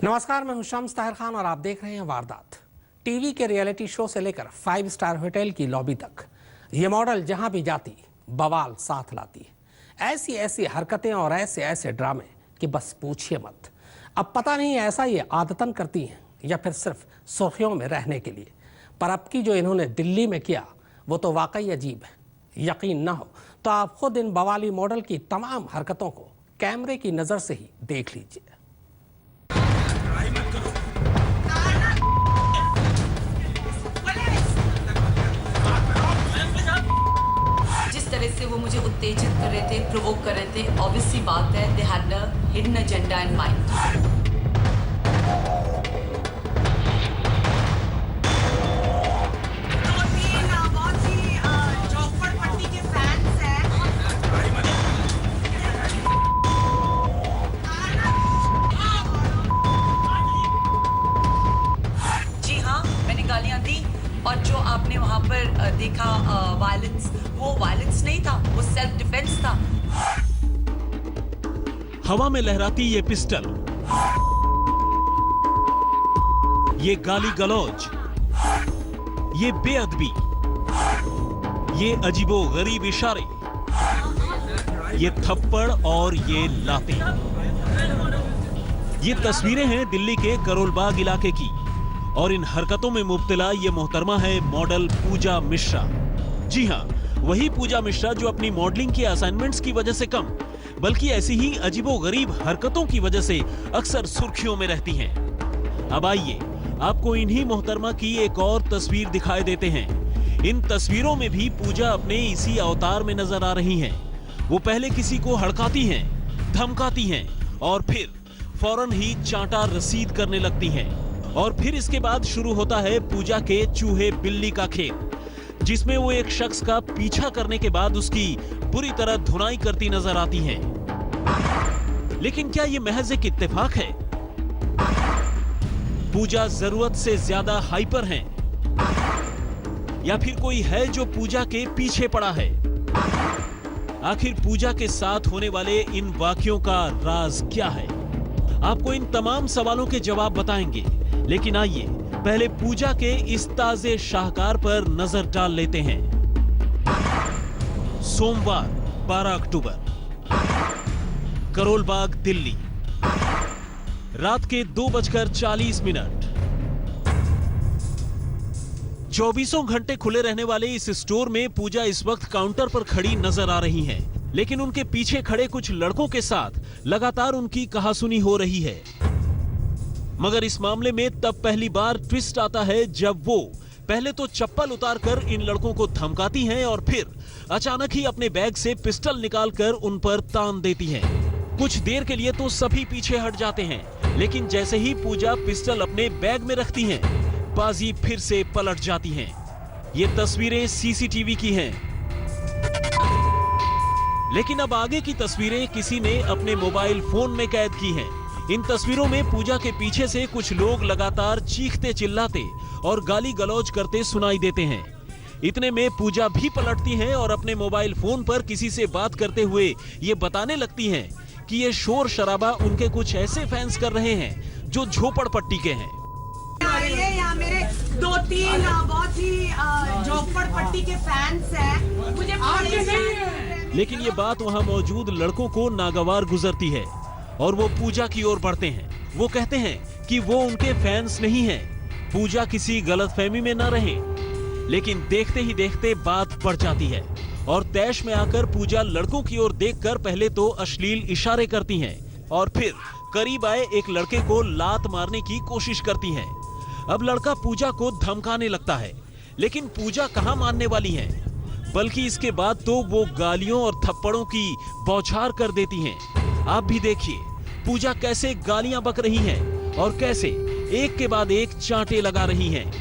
नमस्कार, मैं हूं शम्स ताहिर खान और आप देख रहे हैं वारदात। टीवी के रियलिटी शो से लेकर 5 स्टार होटल की लॉबी तक ये मॉडल जहां भी जाती बवाल साथ लाती। ऐसी ऐसी हरकतें और ऐसे ऐसे ड्रामे कि बस पूछिए मत। अब पता नहीं ऐसा ये आदतन करती हैं या फिर सिर्फ सुर्खियों में रहने के लिए, पर अब की जो इन्होंने दिल्ली में किया वो तो वाकई अजीब है। यकीन ना हो तो आप खुद इन बवाली मॉडल की तमाम हरकतों को कैमरे की नज़र से ही देख लीजिए। जिस तरह से वो मुझे उत्तेजित कर रहे थे, प्रोवोक कर रहे थे, ऑब्वियस सी बात है they had a hidden agenda in mind. और जो आपने वहां पर देखा वायलेंस, वो वायलेंस नहीं था, वो सेल्फ डिफेंस था। हवा में लहराती ये पिस्टल, ये गाली गलौज, ये बेअदबी, ये अजीबो गरीब इशारे, ये थप्पड़ और ये लातें। ये तस्वीरें हैं दिल्ली के करोल बाग इलाके की और इन हरकतों में मुब्तला ये मोहतरमा है मॉडल पूजा मिश्रा। जी हां, वही पूजा मिश्रा जो अपनी मॉडलिंग के असाइनमेंट्स की वजह से कम बल्कि ऐसी ही अजीबोगरीब हरकतों की वजह से अक्सर सुर्खियों में रहती हैं। अब आइए आपको इन्हीं मोहतरमा की एक और तस्वीर दिखाई देते हैं। इन तस्वीरों में भी पूजा अपने इसी अवतार में नजर आ रही हैं। वो पहले किसी को हड़काती हैं, धमकाती हैं और फिर फौरन ही चांटा रसीद करने लगती हैं। और फिर इसके बाद शुरू होता है पूजा के चूहे बिल्ली का खेल, जिसमें वो एक शख्स का पीछा करने के बाद उसकी बुरी तरह धुनाई करती नजर आती हैं। लेकिन क्या ये महज एक इत्तेफाक है? पूजा जरूरत से ज्यादा हाइपर हैं? या फिर कोई है जो पूजा के पीछे पड़ा है? आखिर पूजा के साथ होने वाले इन वाकयों का राज क्या है? आपको इन तमाम सवालों के जवाब बताएंगे, लेकिन आइए पहले पूजा के इस ताजे शाहकार पर नजर डाल लेते हैं। सोमवार 12 अक्टूबर, करोल बाग दिल्ली, रात के 2:40 24 घंटे खुले रहने वाले इस स्टोर में पूजा इस वक्त काउंटर पर खड़ी नजर आ रही हैं, लेकिन उनके पीछे खड़े कुछ लड़कों के साथ लगातार उनकी कहासुनी हो रही है। मगर इस मामले में तब पहली बार ट्विस्ट आता है जब वो पहले तो चप्पल उतारकर इन लड़कों को धमकाती हैं और फिर अचानक ही अपने बैग से पिस्टल निकालकर उन पर तान देती हैं। कुछ देर के लिए तो सभी पीछे हट जाते हैं, लेकिन जैसे ही पूजा पिस्टल अपने बैग में रखती हैं, बाजी फिर से पलट जाती हैं। ये तस्वीरें सीसीटीवी की हैं। लेकिन अब आगे की तस्वीरें किसी ने अपने मोबाइल फोन में कैद की हैं। इन तस्वीरों में पूजा के पीछे से कुछ लोग लगातार चीखते चिल्लाते और गाली गलौज करते सुनाई देते हैं। इतने में पूजा भी पलटती हैं और अपने मोबाइल फोन पर किसी से बात करते हुए ये बताने लगती हैं कि ये शोर शराबा उनके कुछ ऐसे फैंस कर रहे हैं जो झोपड़पट्टी के हैं। यहाँ मेरे 2-3 बहुत ही झोपड़पट्टी के फैंस हैं। मुझे लेकिन ये बात वहाँ मौजूद लड़कों को नागवार गुजरती है और वो पूजा की ओर बढ़ते हैं। वो कहते हैं कि वो उनके फैंस नहीं हैं, पूजा किसी गलतफहमी में न रहे। लेकिन देखते ही देखते बात बढ़ जाती है और तैश में आकर पूजा लड़कों की ओर देखकर पहले तो अश्लील इशारे करती हैं और फिर करीब आए एक लड़के को लात मारने की कोशिश करती हैं। अब लड़का पूजा को धमकाने लगता है, लेकिन पूजा कहां मानने वाली है, बल्कि इसके बाद तो वो गालियों और थप्पड़ों की बौछार कर देती हैं। आप भी देखिए पूजा कैसे गालियां बक रही हैं और कैसे एक के बाद एक चांटे लगा रही हैं।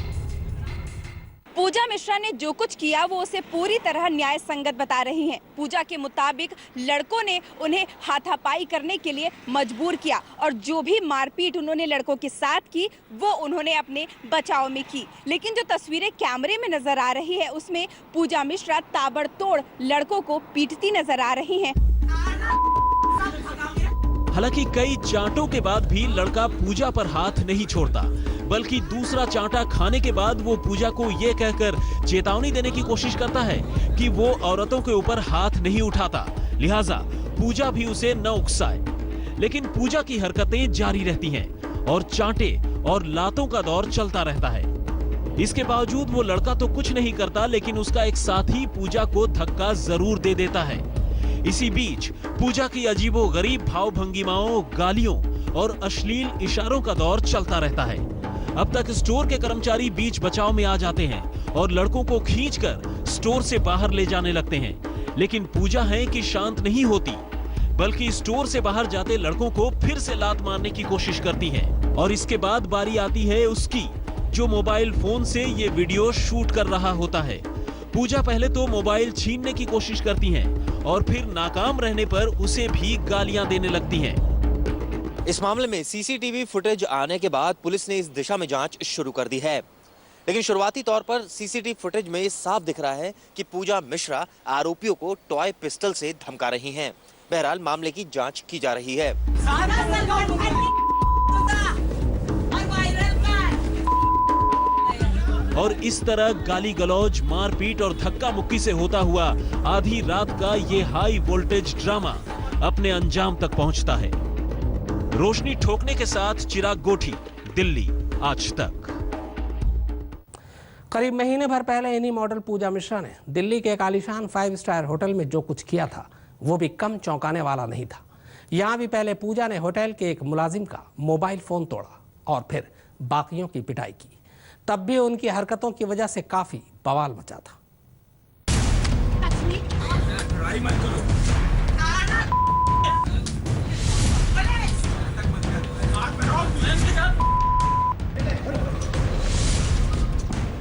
पूजा मिश्रा ने जो कुछ किया वो उसे पूरी तरह न्याय संगत बता रही हैं। पूजा के मुताबिक लड़कों ने उन्हें हाथापाई करने के लिए मजबूर किया और जो भी मारपीट उन्होंने लड़कों के साथ की वो उन्होंने अपने बचाव में की। लेकिन जो तस्वीरें कैमरे में नजर आ रही है उसमें पूजा मिश्रा ताबड़तोड़ लड़कों को पीटती नजर आ रही हैं। हालांकि कई चांटों के बाद भी लड़का पूजा पर हाथ नहीं छोड़ता, बल्कि दूसरा चांटा खाने के बाद वो पूजा को ये कहकर चेतावनी देने की कोशिश करता है कि वो औरतों के ऊपर हाथ नहीं उठाता, लिहाजा पूजा भी उसे न उकसाए। लेकिन पूजा की हरकतें जारी रहती हैं और चांटे और लातों का दौर चलता रहता है। इसके बावजूद वो लड़का तो कुछ नहीं करता, लेकिन उसका एक साथी पूजा को धक्का जरूर दे देता है। इसी बीच पूजा की अजीबोगरीब भाव भंगिमाओं, गालियों और अश्लील इशारों का दौर चलता रहता है। अब तक स्टोर के कर्मचारी बीच बचाव में आ जाते हैं और लड़कों को खींचकर स्टोर से बाहर ले जाने लगते हैं, लेकिन पूजा है कि शांत नहीं होती, बल्कि स्टोर से बाहर जाते लड़कों को फिर से लात मारने की कोशिश करती है। और इसके बाद बारी आती है उसकी, जो मोबाइल फोन से ये वीडियो शूट कर रहा होता है। पूजा पहले तो मोबाइल छीनने की कोशिश करती हैं और फिर नाकाम रहने पर उसे भी गालियां देने लगती हैं। इस मामले में सीसीटीवी फुटेज आने के बाद पुलिस ने इस दिशा में जांच शुरू कर दी है, लेकिन शुरुआती तौर पर सीसीटीवी फुटेज में साफ दिख रहा है कि पूजा मिश्रा आरोपियों को टॉय पिस्टल से धमका रही हैं। बहरहाल मामले की जांच की जा रही है। और इस तरह गाली गलौज, मारपीट और धक्का मुक्की से होता हुआ आधी रात का ये हाई वोल्टेज ड्रामा अपने अंजाम तक पहुंचता है। रोशनी ठोकने के साथ चिराग गोठी, दिल्ली आज तक। करीब महीने भर पहले इन्हीं मॉडल पूजा मिश्रा ने दिल्ली के एक आलीशान 5 स्टार होटल में जो कुछ किया था वो भी कम चौंकाने वाला नहीं था। यहां भी पहले पूजा ने होटल के एक मुलाजिम का मोबाइल फोन तोड़ा और फिर बाकियों की पिटाई की। तब भी उनकी हरकतों की वजह से काफी बवाल मचा था।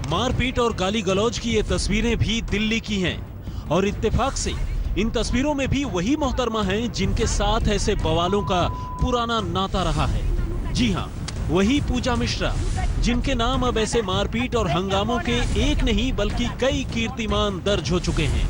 मारपीट और गाली गलौज की ये तस्वीरें भी दिल्ली की हैं और इत्तेफाक से इन तस्वीरों में भी वही मोहतरमा हैं जिनके साथ ऐसे बवालों का पुराना नाता रहा है। जी हाँ, वही पूजा मिश्रा, जिनके नाम अब ऐसे मारपीट और हंगामों के एक नहीं बल्कि कई कीर्तिमान दर्ज हो चुके हैं।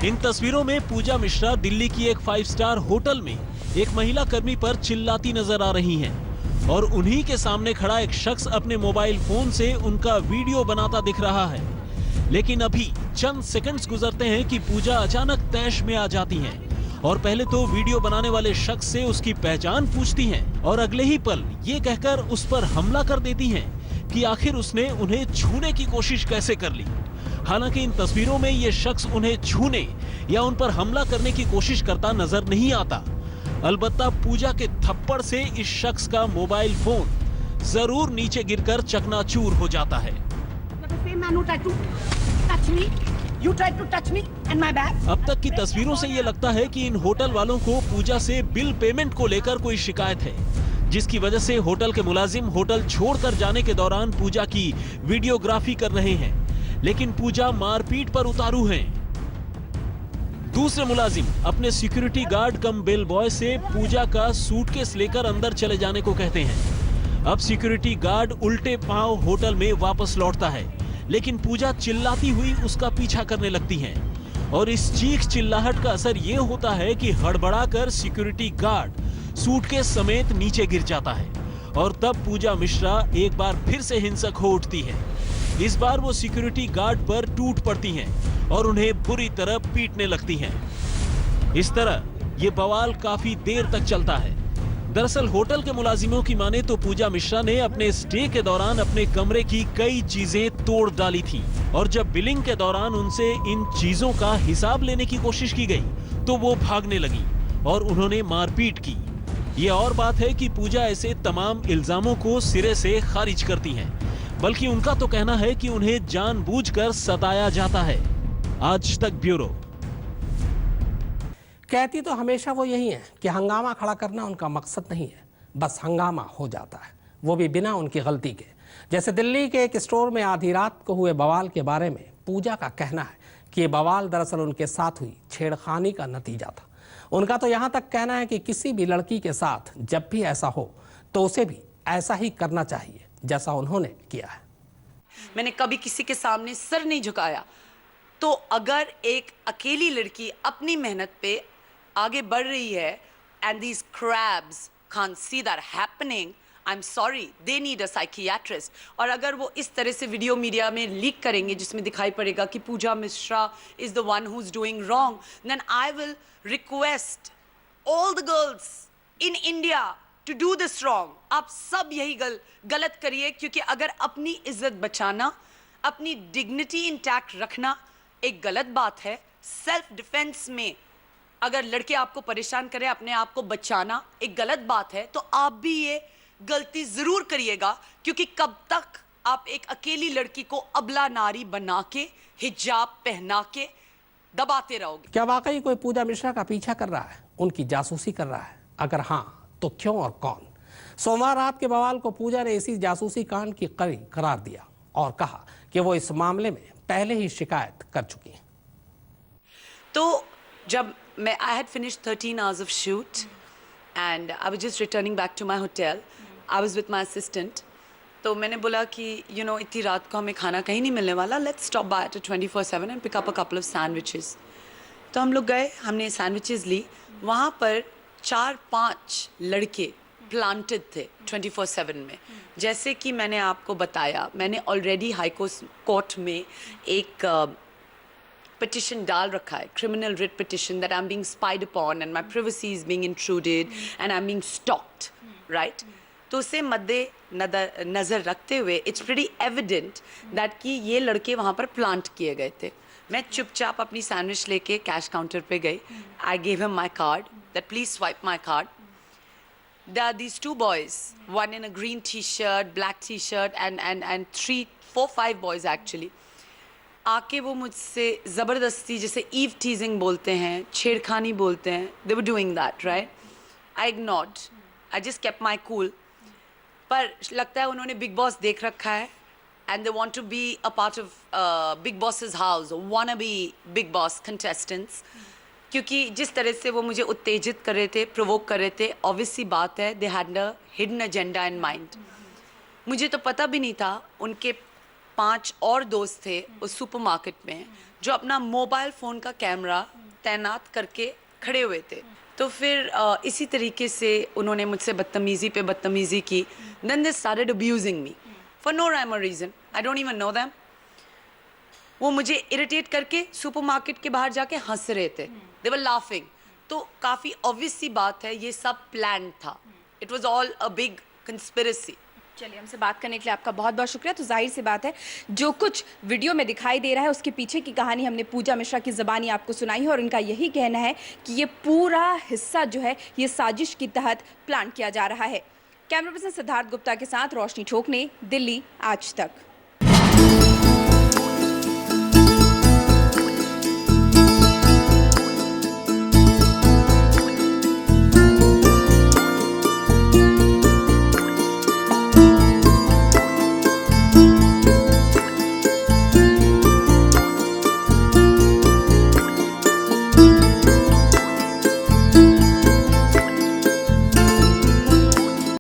इन तस्वीरों में पूजा मिश्रा दिल्ली की एक 5 स्टार होटल में एक महिला कर्मी पर चिल्लाती नजर आ रही हैं और उन्हीं के सामने खड़ा एक शख्स अपने मोबाइल फोन से उनका वीडियो बनाता दिख रहा है। लेकिन अभी चंद सेकंड्स गुजरते हैं कि पूजा अचानक तैश में आ जाती हैं और पहले तो वीडियो बनाने वाले शख्स से उसकी पहचान पूछती हैं और अगले ही पल ये कहकर उस पर हमला कर देती हैं कि आखिर उसने उन्हें छूने की कोशिश कैसे कर ली। हालांकि इन तस्वीरों में ये शख्स उन्हें छूने या उन पर हमला करने की कोशिश करता नजर नहीं आता। अलबत्ता पूजा के थप्पड़ से इस शख्स का मोबाइल फोन जरूर नीचे गिरकर चकनाचूर हो जाता है। अब तक की तस्वीरों से ये लगता है कि इन होटल वालों को पूजा से बिल पेमेंट को लेकर कोई शिकायत है, जिसकी वजह से होटल के मुलाजिम होटल छोड़कर जाने के दौरान पूजा की वीडियोग्राफी कर रहे हैं, लेकिन पूजा मारपीट पर उतारू हैं। दूसरे मुलाजिम अपने सिक्योरिटी गार्ड कम बेल बॉय से पूजा का सूटकेस लेकर अंदर चले जाने को कहते हैं। अब सिक्योरिटी गार्ड उल्टे पांव होटल में वापस लौटता है, लेकिन पूजा चिल्लाती हुई उसका पीछा करने लगती हैं और इस चीख चिल्लाहट का असर ये होता है कि हड़बड़ाकर सिक्योरिटी गार्ड सूटकेस समेत नीचे गिर जाता है और तब पूजा मिश्रा एक बार फिर से हिंसक हो उठती है। इस बार वो सिक्योरिटी गार्ड पर टूट पड़ती हैं और उन्हें बुरी तरह पीटने लगती हैं। इस तरह ये बवाल काफी देर तक चलता है। दरअसल होटल के मुलाजिमों की माने तो पूजा मिश्रा ने अपने स्टे के दौरान अपने कमरे की कई चीजें तोड़ डाली थी और जब बिलिंग के दौरान उनसे इन चीजों का हिसाब लेने की कोशिश की गई तो वो भागने लगी और उन्होंने मारपीट की। ये और बात है कि पूजा ऐसे तमाम इल्जामों को सिरे से खारिज करती हैं, बल्कि उनका तो कहना है कि उन्हें जानबूझकर सताया जाता है। आज तक ब्यूरो। कहती तो हमेशा वो यही है कि हंगामा खड़ा करना उनका मकसद नहीं है, बस हंगामा हो जाता है, वो भी बिना उनकी गलती के। जैसे दिल्ली के एक स्टोर में आधी रात को हुए बवाल के बारे में पूजा का कहना है कि ये बवाल दरअसल उनके साथ हुई छेड़खानी का नतीजा था। उनका तो यहाँ तक कहना है कि किसी भी लड़की के साथ जब भी ऐसा हो तो उसे भी ऐसा ही करना चाहिए जैसा उन्होंने किया है। मैंने कभी किसी के सामने सर नहीं झुकाया, तो अगर एक अकेली लड़की अपनी मेहनत पे आगे बढ़ रही है and these crabs can't see that happening, I'm sorry, they need a psychiatrist. और अगर वो इस तरह से वीडियो मीडिया में लीक करेंगे जिसमें दिखाई पड़ेगा कि पूजा Mishra is the one who's doing wrong, then I will request all the girls in India to do this wrong. आप सब यही गलत करिए, क्योंकि अगर अपनी इज्जत बचाना, अपनी डिग्निटी इंटैक्ट रखना एक गलत बात है, सेल्फ डिफेंस में अगर लड़के आपको परेशान करें, अपने आप को बचाना एक गलत बात है, तो आप भी ये गलती जरूर करिएगा, क्योंकि कब तक आप एक अकेली लड़की को अबला नारी बना के हिजाब पहना के दबाते रहोगे। क्या वाकई कोई पूजा मिश्रा का पीछा कर रहा है, उनकी जासूसी कर रहा है? अगर हाँ तो क्यों और कौन? सोमवार रात के बवाल को पूजा ने इसी जासूसी कांड की कड़ी करार दिया और कहा कि वो इस मामले में पहले ही शिकायत कर चुकी हैं। तो जब मैं I had finished 13 hours of shoot and I was just returning back to my hotel. I was with my assistant. तो मैंने बोला कि इतनी रात को हमें खाना कहीं नहीं मिलने वाला, let's stop by at 24/7 and pick up a couple of sandwiches. तो हम लोग गए, हमने सैंडविचेस ली। वहाँ पर 4-5 लड़के प्लांटेड थे 24/7 में। जैसे कि मैंने आपको बताया, मैंने ऑलरेडी हाई कोर्ट में एक petition डाल रखा है, criminal writ petition, that I'm being spied upon and my privacy is being intruded and I'm being stalked, right? तो उसे मद्दे नज़र रखते हुए it's pretty evident that कि ये लड़के वहाँ पर प्लांट किए गए थे। मैं चुपचाप अपनी सैंडविच लेके कैश काउंटर पे गई। I gave him my card that please swipe my card. There are these 2 boys, one in a green t-shirt, black t-shirt and 3-4-5 boys actually. आके वो मुझसे ज़बरदस्ती, जैसे ईव टीजिंग बोलते हैं, छेड़खानी बोलते हैं, they were doing that, right? I ignored. I just kept my cool. पर लगता है उन्होंने बिग बॉस देख रखा है and they want to be a part of Big Boss's house, wanna be Big Boss contestants. क्योंकि जिस तरह से वो मुझे उत्तेजित कर रहे थे, प्रोवोक कर रहे थे, obvious सी बात है they had a hidden agenda in mind. मुझे तो पता भी नहीं था उनके 5 और दोस्त थे उस सुपरमार्केट में जो अपना मोबाइल फ़ोन का कैमरा तैनात करके खड़े हुए थे। तो फिर इसी तरीके से उन्होंने मुझसे बदतमीज़ी पे बदतमीज़ी की। Then they started abusing me for no rhyme or reason. I don't even know them. वो मुझे इरिटेट करके सुपरमार्केट के बाहर जाके हंस रहे थे। They were laughing. तो काफ़ी ऑब्वियस सी बात है, ये सब प्लान था। It was all a big conspiracy. चलिए, हमसे बात करने के लिए आपका बहुत बहुत शुक्रिया। तो जाहिर सी बात है, जो कुछ वीडियो में दिखाई दे रहा है उसके पीछे की कहानी हमने पूजा मिश्रा की ज़बानी आपको सुनाई है और उनका यही कहना है कि ये पूरा हिस्सा जो है ये साजिश के तहत प्लान किया जा रहा है। कैमरा पर्सन सिद्धार्थ गुप्ता के साथ रोशनी ठोकने, दिल्ली आज तक।